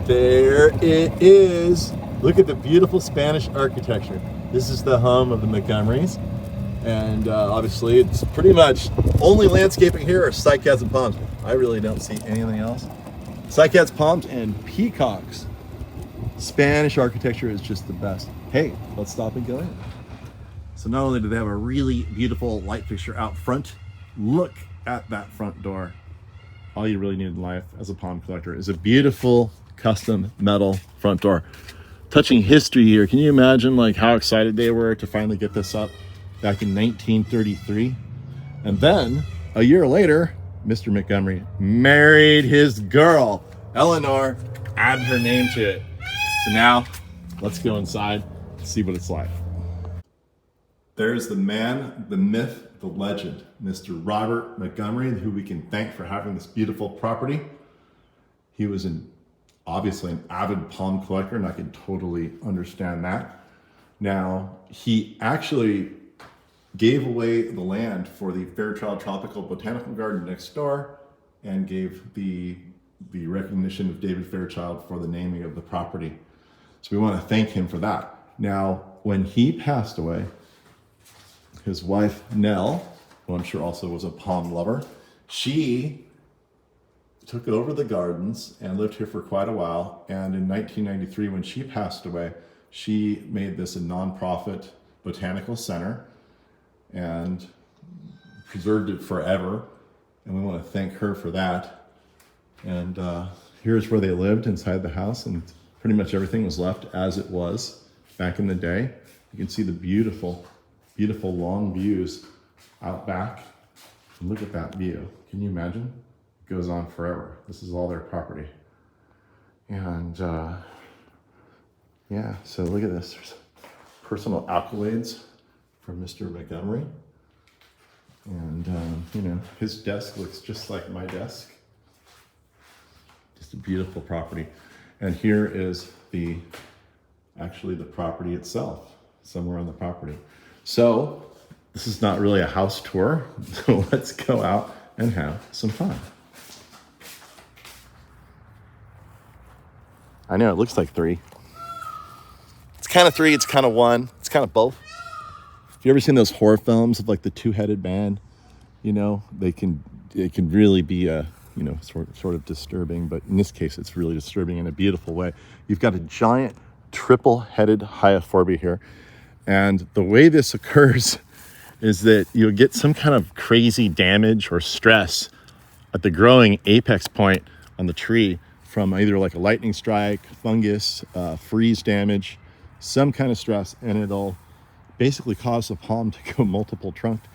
There it is. Look at the beautiful Spanish architecture. This is the home of the Montgomerys. And obviously it's pretty much only landscaping here are cycads and palms. I really don't see anything else. Cycads, palms, and peacocks. Spanish architecture is just the best. Hey, let's stop and go in. So not only do they have a really beautiful light fixture out front, look at that front door. All you really need in life as a palm collector is a beautiful custom metal front door. Touching history here, can you imagine like how excited they were to finally get this up back in 1933? And then a year later, Mr. Montgomery married his girl, Eleanor, added her name to it. So now let's go inside and see what it's like. There's the man, the myth, the legend, Mr. Robert Montgomery, who we can thank for having this beautiful property. He was obviously an avid palm collector, and I can totally understand that. Now, he actually gave away the land for the Fairchild Tropical Botanical Garden next door and gave the recognition of David Fairchild for the naming of the property. So we want to thank him for that. Now, when he passed away, his wife, Nell, who I'm sure also was a palm lover, she took over the gardens and lived here for quite a while. And in 1993, when she passed away, she made this a nonprofit botanical center and preserved it forever. And we want to thank her for that. And here's where they lived inside the house, and pretty much everything was left as it was back in the day. You can see the beautiful long views out back. And look at that view. Can you imagine? It goes on forever. This is all their property. And yeah, so look at this. There's personal accolades from Mr. Montgomery. And you know, his desk looks just like my desk. Just a beautiful property. And here is actually the property itself, somewhere on the property. So this is not really a house tour, so let's go out and have some fun. I know it looks like 3. It's kind of 3, it's kind of 1, it's kind of both. Have you ever seen those horror films of like the two-headed man? You know, it can really be sort of disturbing, but in this case it's really disturbing in a beautiful way. You've got a giant triple-headed hyaphorby here. And the way this occurs is that you'll get some kind of crazy damage or stress at the growing apex point on the tree from either like a lightning strike, fungus, freeze damage, some kind of stress, and it'll basically cause the palm to go multiple trunked.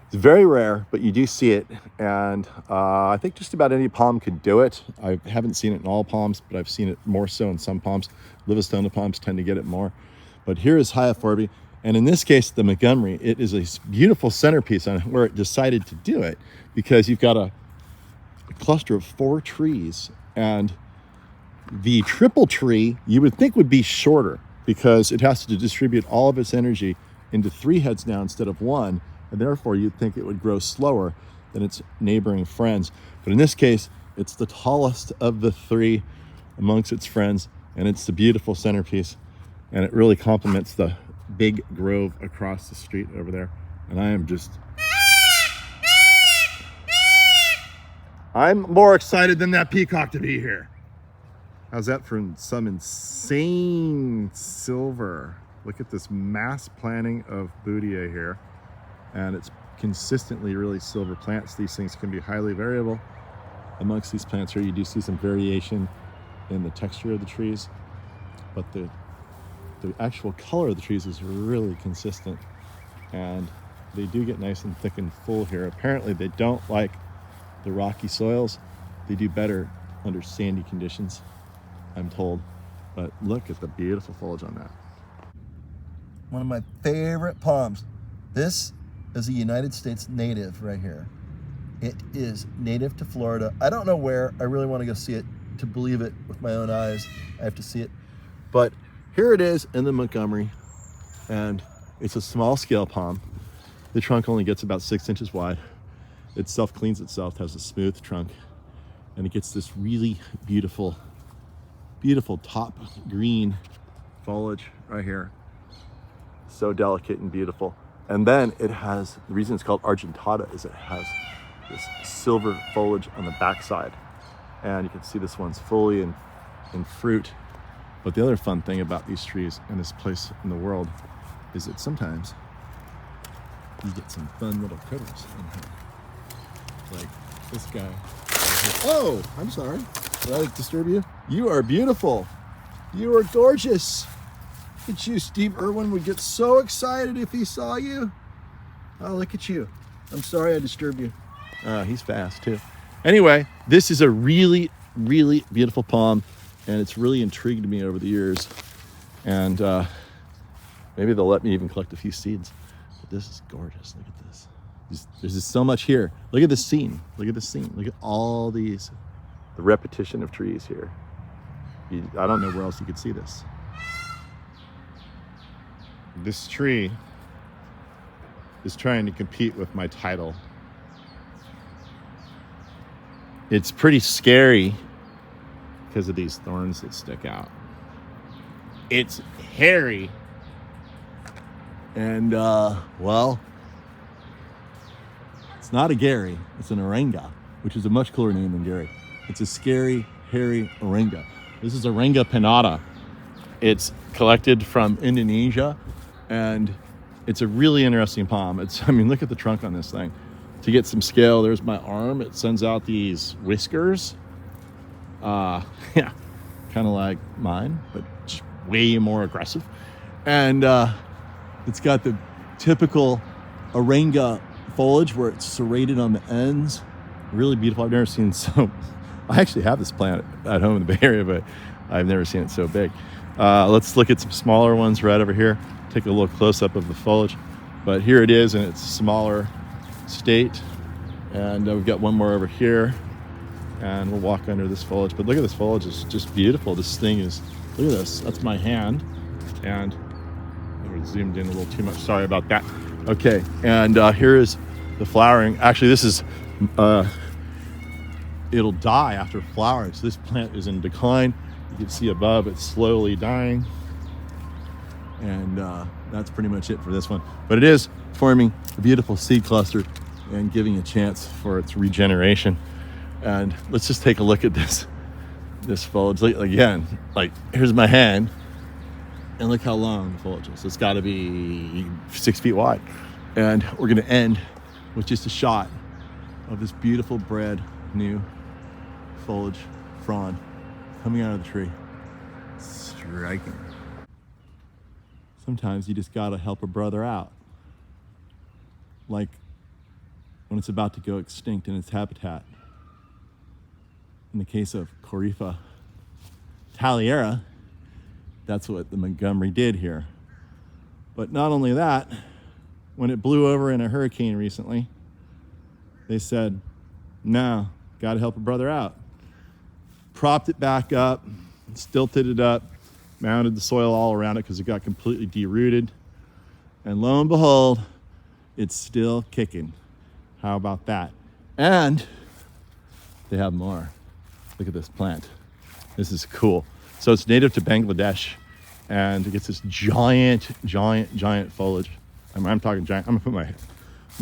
It's very rare, but you do see it, and I think just about any palm could do it. I haven't seen it in all palms, but I've seen it more so in some palms. Livistona palms tend to get it more. But here is hyaphorby, and in this case, the Montgomery, it is a beautiful centerpiece on where it decided to do it, because you've got a cluster of 4 trees, and the triple tree you would think would be shorter because it has to distribute all of its energy into 3 heads now instead of 1, and therefore you'd think it would grow slower than its neighboring friends. But in this case, it's the tallest of the 3 amongst its friends, and it's the beautiful centerpiece. And it really complements the big grove across the street over there. And I'm more excited than that peacock to be here. How's that for some insane silver? Look at this mass planting of Boudier here. And it's consistently really silver plants. These things can be highly variable. Amongst these plants here, you do see some variation in the texture of the trees, but the actual color of the trees is really consistent, and they do get nice and thick and full here. Apparently they don't like the rocky soils. They do better under sandy conditions, I'm told. But look at the beautiful foliage on that. One of my favorite palms. This is a United States native right here. It is native to Florida. I don't know where. I really want to go see it to believe it with my own eyes. I have to see it. But here it is in the Montgomery, and it's a small scale palm. The trunk only gets about 6 inches wide. It self-cleans itself, has a smooth trunk, and it gets this really beautiful beautiful top green foliage right here. So delicate and beautiful. And then it has, the reason it's called argentata is it has this silver foliage on the backside. And you can see this one's fully in fruit. But the other fun thing about these trees and this place in the world is that sometimes you get some fun little critters in here. Like this guy. Oh, I'm sorry. Did I disturb you? You are beautiful. You are gorgeous. Look at you. Steve Irwin would get so excited if he saw you. Oh, look at you. I'm sorry I disturbed you. He's fast too. Anyway, this is a really, really beautiful palm, and it's really intrigued me over the years. And maybe they'll let me even collect a few seeds. But this is gorgeous. Look at this. There's just so much here. Look at this scene. Look at this scene. Look at all these, the repetition of trees here. I don't know where else you could see this. This tree is trying to compete with my title. It's pretty scary because of these thorns that stick out. It's hairy. And, well, it's not a Gary, it's an Orenga, which is a much cooler name than Gary. It's a scary, hairy Orenga. This is Orenga pinnata. It's collected from Indonesia, and it's a really interesting palm. I mean, look at the trunk on this thing. To get some scale, there's my arm. It sends out these whiskers. Yeah, kind of like mine, but just way more aggressive. And it's got the typical Orenga foliage where it's serrated on the ends. Really beautiful. I've never seen so. I actually have this plant at home in the Bay Area, but I've never seen it so big. Let's look at some smaller ones right over here. Take a little close-up of the foliage. But here it is in its smaller state. And we've got one more over here. And we'll walk under this foliage. But look at this foliage. It's just beautiful. This thing is, look at this. That's my hand. And I zoomed in a little too much. Sorry about that. Okay. And here is the flowering. Actually, this is, it'll die after flowering. So this plant is in decline. You can see above, it's slowly dying. And that's pretty much it for this one. But it is forming a beautiful seed cluster and giving a chance for its regeneration. And let's just take a look at this foliage. Again, like here's my hand, and look how long the foliage is. It's got to be 6 feet wide. And we're going to end with just a shot of this beautiful brand new foliage frond coming out of the tree. Striking. Sometimes you just gotta help a brother out. Like when it's about to go extinct in its habitat. In the case of Corypha taliera, that's what the Montgomery did here. But not only that, when it blew over in a hurricane recently, they said, no, gotta help a brother out. Propped it back up, stilted it up, mounded the soil all around it because it got completely derooted. And lo and behold, it's still kicking. How about that? And they have more. Look at this plant. This is cool. So it's native to Bangladesh, and it gets this giant, giant, giant foliage. I'm talking giant. I'm gonna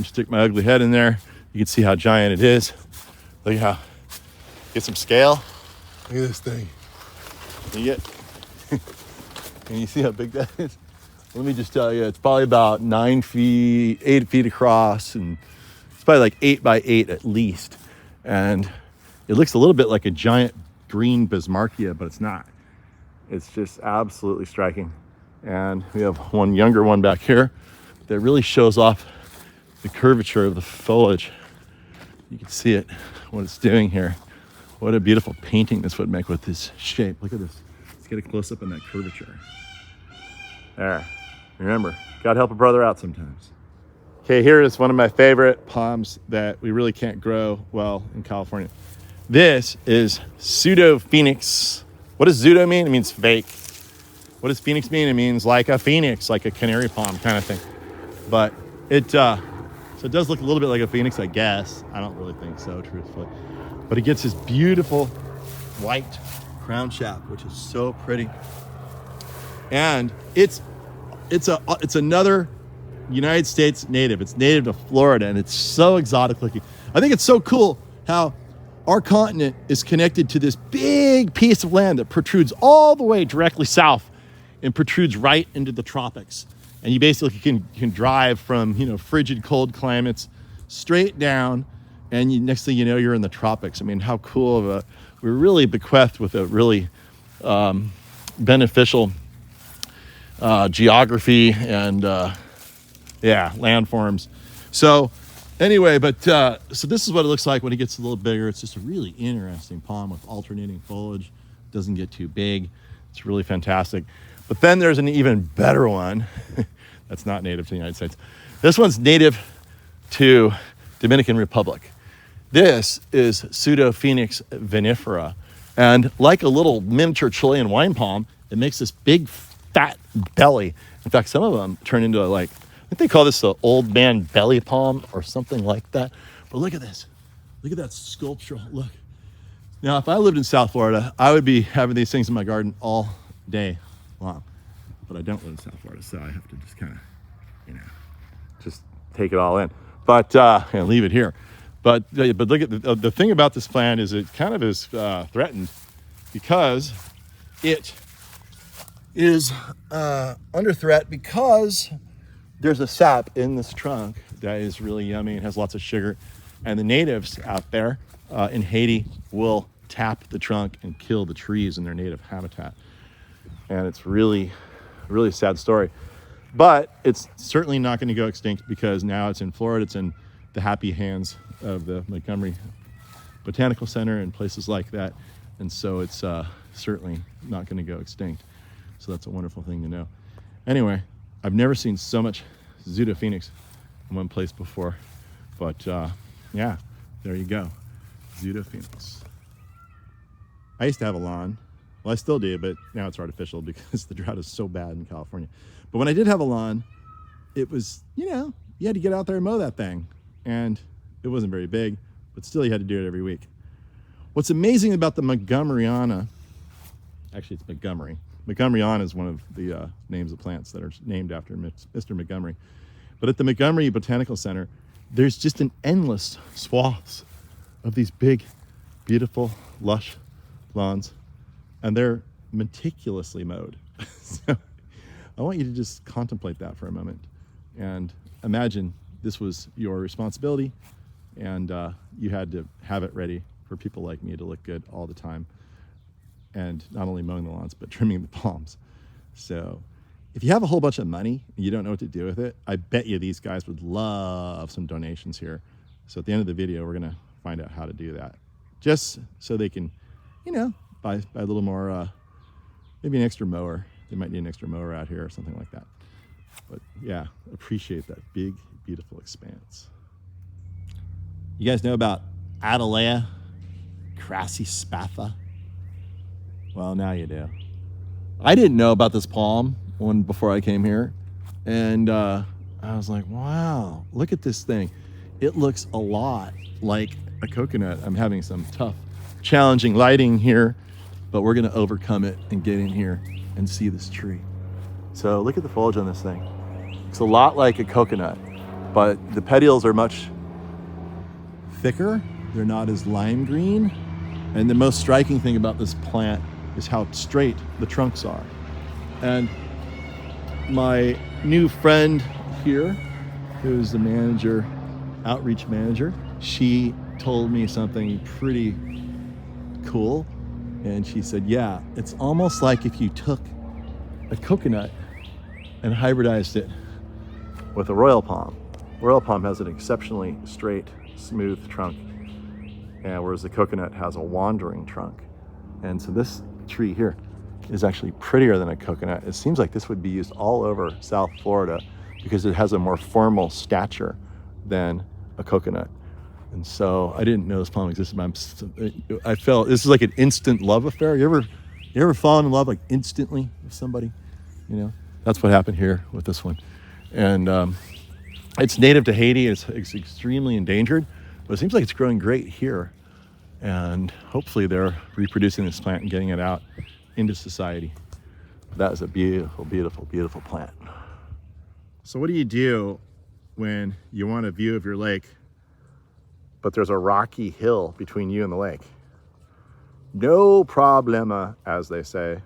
stick my ugly head in there. You can see how giant it is. Look how, get some scale. Look at this thing. Can you see how big that is? Let me just tell you, it's probably about 9 feet, 8 feet across, and it's probably like 8 by 8 at least. And it looks a little bit like a giant green Bismarckia, but it's not. It's just absolutely striking. And we have one younger one back here that really shows off the curvature of the foliage. You can see it, what it's doing here. What a beautiful painting this would make with this shape. Look at this. Let's get a close-up on that curvature. There. Remember, gotta help a brother out sometimes. Okay, here is one of my favorite palms that we really can't grow well in California. This is pseudo phoenix. What does pseudo mean? It means fake. What does phoenix mean? It means like a phoenix, like a canary palm kind of thing. But so it does look a little bit like a phoenix, I guess. I don't really think so, truthfully. But it gets this beautiful white crown shaft, which is so pretty. And it's another United States native. It's native to Florida, and it's so exotic looking. I think it's so cool how our continent is connected to this big piece of land that protrudes all the way directly south and protrudes right into the tropics. And you basically can drive from, you know, frigid cold climates straight down, and next thing you know, you're in the tropics. I mean, how cool of a, we're really bequeathed with a really beneficial geography and landforms. So anyway, so this is what it looks like when it gets a little bigger. It's just a really interesting palm with alternating foliage. Doesn't get too big. It's really fantastic. But then there's an even better one that's not native to the United States. This one's native to Dominican Republic. This is Pseudophoenix vinifera. And like a little miniature Chilean wine palm, it makes this big fat belly. In fact, some of them turn into like, I think they call this the old man belly palm or something like that. But look at this. Look at that sculptural look. Now, if I lived in South Florida, I would be having these things in my garden all day long. But I don't live in South Florida, so I have to just kind of, you know, just take it all in. But, and leave it here. But look at the thing about this plant is it kind of is threatened because it is under threat because there's a sap in this trunk that is really yummy and has lots of sugar. And the natives out there in Haiti will tap the trunk and kill the trees in their native habitat. And it's really, really a sad story. But it's certainly not going to go extinct because now it's in Florida. It's in the happy hands of the Montgomery Botanical Center and places like that. And so it's certainly not going to go extinct. So that's a wonderful thing to know. Anyway, I've never seen so much Pseudophoenix in one place before. But yeah, there you go. Pseudophoenix. I used to have a lawn. Well, I still do, but now it's artificial because the drought is so bad in California. But when I did have a lawn, it was, you know, you had to get out there and mow that thing. And it wasn't very big, but still you had to do it every week. What's amazing about the Montgomeryana, actually it's Montgomery. Montgomeryana is one of the names of plants that are named after Mr. Montgomery. But at the Montgomery Botanical Center, there's just an endless swaths of these big, beautiful, lush lawns. And they're meticulously mowed. So I want you to just contemplate that for a moment and imagine this was your responsibility and you had to have it ready for people like me to look good all the time. And not only mowing the lawns, but trimming the palms. So if you have a whole bunch of money and you don't know what to do with it, I bet you these guys would love some donations here. So at the end of the video, we're gonna find out how to do that. Just so they can, you know, buy a little more, maybe an extra mower. They might need an extra mower out here or something like that. But yeah, appreciate that big, beautiful expanse. You guys know about Adelaia crassispatha? Well, now you do. I didn't know about this palm before I came here. And I was like, wow, look at this thing. It looks a lot like a coconut. I'm having some tough, challenging lighting here, but we're gonna overcome it and get in here and see this tree. So look at the foliage on this thing. It's a lot like a coconut, but the petioles are much thicker. They're not as lime green. And the most striking thing about this plant is how straight the trunks are. And my new friend here, who's the manager, outreach manager, she told me something pretty cool. And she said, yeah, it's almost like if you took a coconut and hybridized it with a royal palm. Royal palm has an exceptionally straight, smooth trunk, and whereas the coconut has a wandering trunk. And so this tree here is actually prettier than a coconut. It seems like this would be used all over South Florida because it has a more formal stature than a coconut. And so I didn't know this palm existed, but I felt this is like an instant love affair. You ever fallen in love like instantly with somebody? You know, that's what happened here with this one. And it's native to Haiti. It's extremely endangered, but it seems like it's growing great here. And hopefully they're reproducing this plant and getting it out into society. That is a beautiful, beautiful, beautiful plant. So what do you do when you want a view of your lake, but there's a rocky hill between you and the lake? No problema, as they say.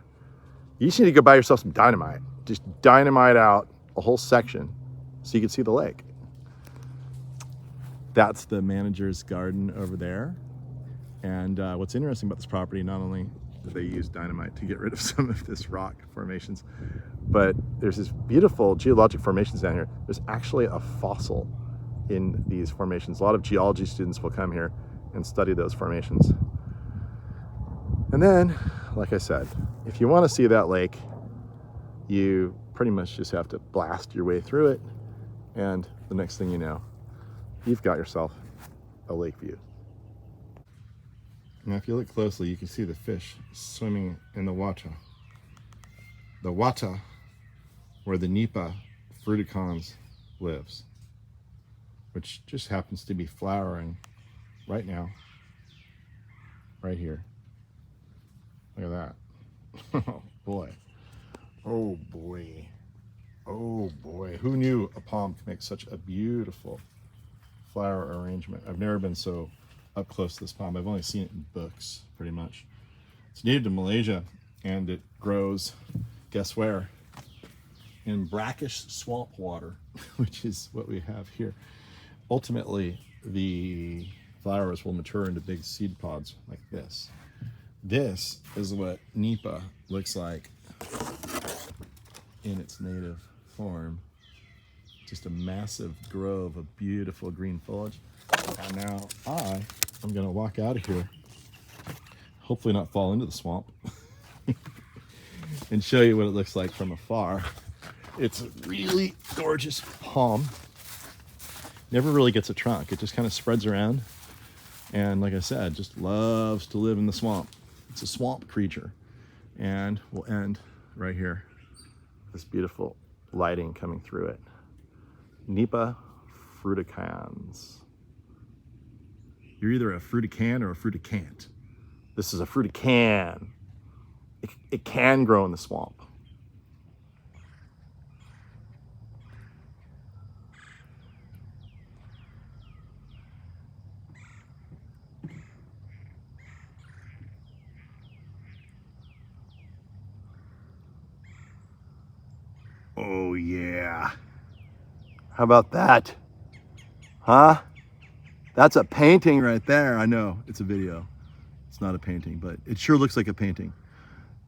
You just need to go buy yourself some dynamite. Just dynamite out a whole section so you can see the lake. That's the manager's garden over there. And what's interesting about this property, not only do they use dynamite to get rid of some of this rock formations, but there's this beautiful geologic formations down here. There's actually a fossil in these formations. A lot of geology students will come here and study those formations. And then, like I said, if you want to see that lake, you pretty much just have to blast your way through it, and the next thing you know, you've got yourself a lake view. Now if you look closely, you can see the fish swimming in the water. The water where the Nipa fruticans lives, which just happens to be flowering right now, right here. Look at that. Oh boy. Oh boy. Oh boy. Who knew a palm could make such a beautiful flower arrangement? I've never been so up close to this palm. I've only seen it in books, pretty much. It's native to Malaysia, and it grows, guess where? In brackish swamp water, which is what we have here. Ultimately, the flowers will mature into big seed pods like this. This is what Nipa looks like in its native form. Just a massive grove of beautiful green foliage. And now I'm gonna walk out of here, hopefully not fall into the swamp, and show you what it looks like from afar. It's a really gorgeous palm. Never really gets a trunk. It just kind of spreads around. And like I said, just loves to live in the swamp. It's a swamp creature. And we'll end right here. This beautiful lighting coming through it. Nipa fruticans. You're either a fruitican or a fruticant. This is a fruitican. It can grow in the swamp. Oh yeah. How about that? Huh? That's a painting right there. I know, it's a video. It's not a painting, but it sure looks like a painting.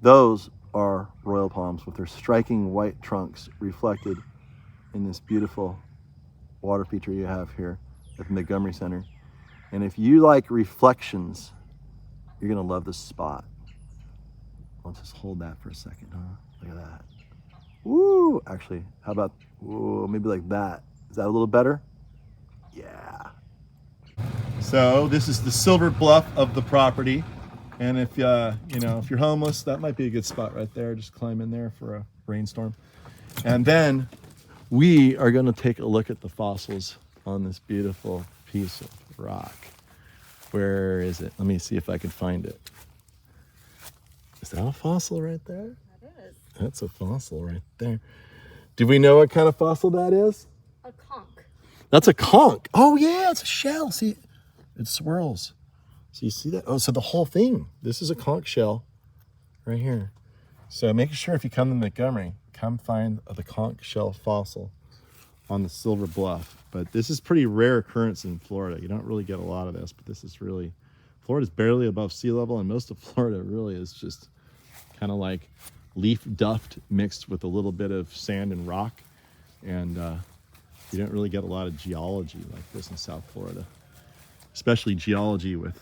Those are royal palms with their striking white trunks reflected in this beautiful water feature you have here at the Montgomery Center. And if you like reflections, you're gonna love this spot. I'll just hold that for a second, huh? Look at that. Woo! Actually, how about, whoa, maybe like that. Is that a little better? Yeah. So this is the silver bluff of the property. And if if you're homeless, that might be a good spot right there. Just climb in there for a rainstorm. And then we are going to take a look at the fossils on this beautiful piece of rock. Where is it? Let me see if I can find it. Is that a fossil right there? That is. That's a fossil right there. Do we know what kind of fossil that is? A conch. That's a conch. Oh yeah, it's a shell. See, it swirls. So you see that? Oh, so the whole thing. This is a conch shell right here. So make sure if you come to Montgomery, come find the conch shell fossil on the Silver Bluff. But this is pretty rare occurrence in Florida. You don't really get a lot of this, but this is really, Florida's barely above sea level, and most of Florida really is just kind of like leaf duft mixed with a little bit of sand and rock. And you don't really get a lot of geology like this in South Florida, especially geology with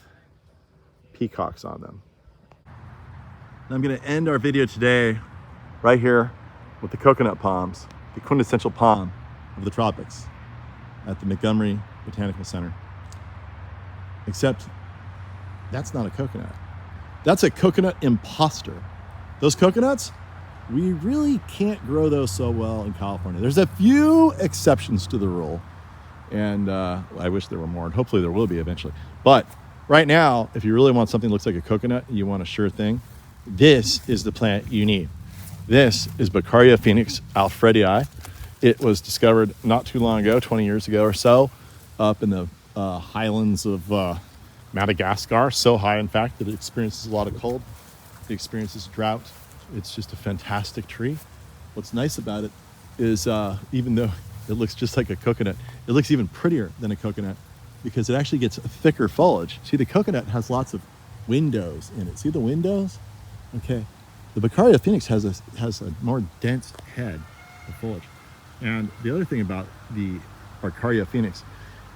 peacocks on them. I'm going to end our video today right here with the coconut palms, the quintessential palm of the tropics at the Montgomery Botanical Center. Except that's not a coconut. That's a coconut imposter. Those coconuts, we really can't grow those so well in California. There's a few exceptions to the rule, and I wish there were more, and hopefully there will be eventually. But Right now, if you really want something that looks like a coconut and you want a sure thing, this is the plant you need. This is Beccaria phoenix alfredii. It was discovered not too long ago, 20 years ago or so, up in the highlands of Madagascar. So high, in fact, that it experiences a lot of cold. It experiences drought. It's just a fantastic tree. What's nice about it is even though it looks just like a coconut, it looks even prettier than a coconut because it actually gets thicker foliage. See, the coconut has lots of windows in it. See the windows? Okay. The Beccaria phoenix has a more dense head of foliage. And the other thing about the Beccaria phoenix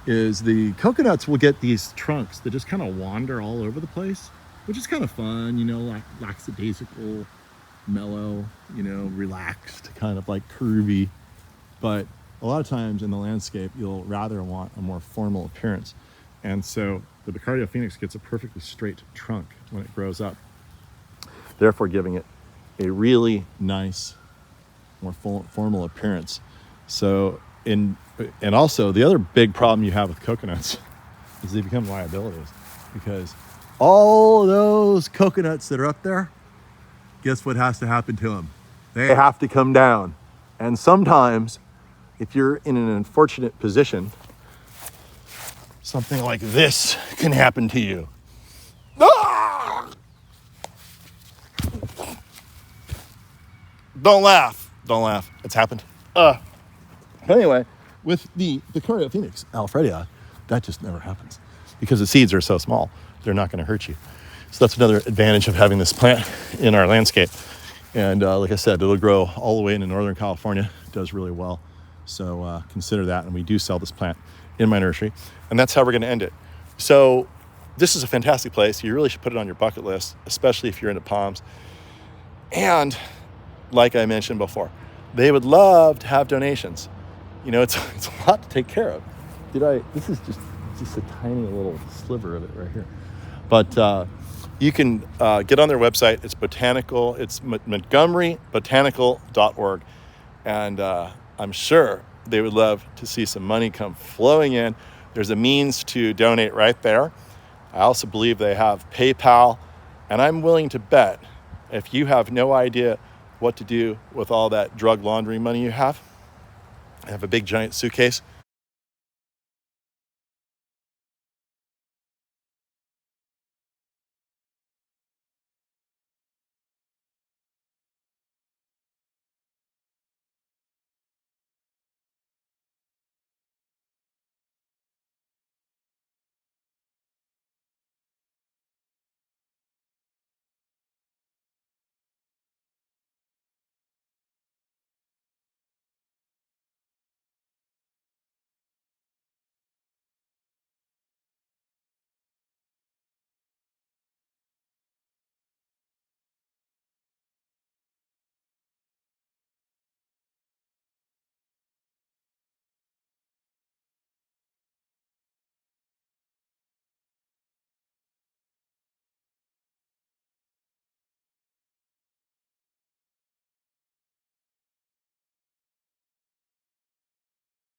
is the coconuts will get these trunks that just kind of wander all over the place, which is kind of fun, you know, like lackadaisical, mellow, you know, relaxed, kind of like curvy. But a lot of times in the landscape, you'll rather want a more formal appearance. And so the Beccaria phoenix gets a perfectly straight trunk when it grows up, therefore giving it a really nice, more formal appearance. So and also the other big problem you have with coconuts is they become liabilities, because all those coconuts that are up there, guess what has to happen to them? They have to come down. And sometimes if you're in an unfortunate position, something like this can happen to you. Ah! Don't laugh. Don't laugh. It's happened. But anyway, with the Beccaria phoenix alfredii, that just never happens because the seeds are so small. They're not going to hurt you. So that's another advantage of having this plant in our landscape. And like I said, it'll grow all the way into Northern California. It does really well. So consider that. And we do sell this plant in my nursery. And that's how we're going to end it. So this is a fantastic place. You really should put it on your bucket list, especially if you're into palms. And like I mentioned before, they would love to have donations. You know, it's a lot to take care of. This is just a tiny little sliver of it right here. But you can get on their website. It's Botanical. It's Montgomery Botanical.org. And I'm sure they would love to see some money come flowing in. There's a means to donate right there. I also believe they have PayPal. And I'm willing to bet if you have no idea what to do with all that drug laundering money you have a big giant suitcase